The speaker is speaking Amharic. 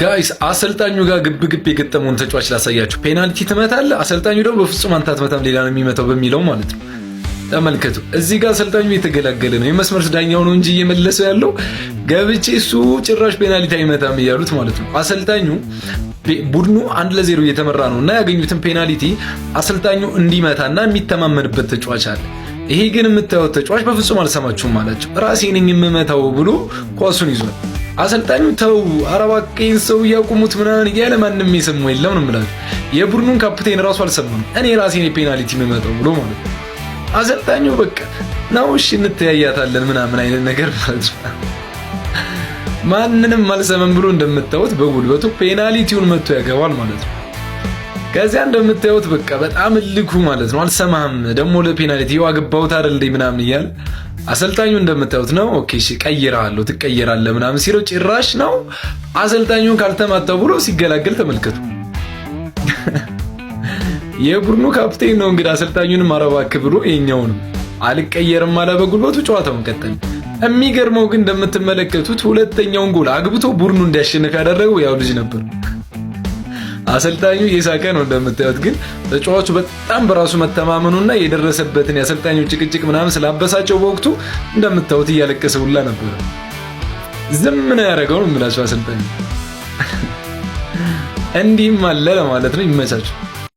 ጋይስ አሰልጣኙ ጋር ግብ የገጠመውን ተጫዋች ላሳያችሁ። ፔናልቲ ትመታለህ፣ አሰልጣኙ ደግሞ በፍጹም አንተ አትመታም ሌላ ነው የሚመታው በሚለው ማለት ነው። ተመልከቱ። እዚህ ጋር አሰልጣኙ የተገላገለ ነው። የመስመር ዳኛው ነው እንጂ እየመለሰው ያለው ገብቼ እሱ ጭራሽ ፔናልቲ አይመታም እያሉት ማለት ነው። አሰልጣኙ ቡድኑ 1-0 እየተመራ ነው እና ያገኙትን ፔናልቲ አሰልጣኙ እንዲመታና የሚተማመንበት ተጫዋች አለ። ይሄ ግን የምታዩት ተጫዋች በፍጹም አልሰማችሁም አላቸው። ራሴ ነኝ የምመታው ብሎ ኳሱን ይዟል። አሰልጣኙ ተው አረባከኝ ሰው ያቁሙት ምናምን እያለ ማንም የሰማው የለም ነው የምላችሁ። የቡድኑን ካፕቴን ራሱ አልሰማም። እኔ ራሴ ነኝ ፔናልቲ የምመታው ብሎ ማለት ነው። አሰልጣኙ በቃ ነው እሺ እንተያያታለን ምናምን አይነት ነገር ማለት ነው። ማንንም አልሰማም ብሎ እንደምታዩት በጉልበቱ ፔናልቲውን መጥቶ ያገባል ማለት ነው። ከዚያ እንደምታዩት በቃ በጣም ልኩ ማለት ነው። አልሰማህም ደግሞ ለፔናልቲ ያገባውት አይደል ምናምን እያለ አሰልጣኙ እንደምታዩት ነው። ኦኬ እሺ ቀይራለሁ ትቀየራለህ ምናምን ሲለው ጭራሽ ነው አሰልጣኙን ካልተማታው ብሎ ሲገላገል ተመልከቱ። የቡድኑ ካፕቴን ነው እንግዲህ አሰልጣኙንም አረባክ ብሎ የኛውንም አልቀየርም አለ በጉልበቱ። ጨዋታውን ቀጠለ። የሚገርመው ግን እንደምትመለከቱት ሁለተኛውን ጎል አግብቶ ቡድኑ እንዲያሸንፍ ያደረገው ያው ልጅ ነበር። አሰልጣኙ እየሳቀ ነው እንደምታዩት። ግን ተጫዋቹ በጣም በራሱ መተማመኑና የደረሰበትን የአሰልጣኙ ጭቅጭቅ ምናምን ስላበሳቸው በወቅቱ እንደምታዩት እያለቀሰ ሁላ ነበር። ዝም ነው ያደረገው ነው የምላቸው አሰልጣኙ። እንዲህም አለ ለማለት ነው። ይመቻችሁ።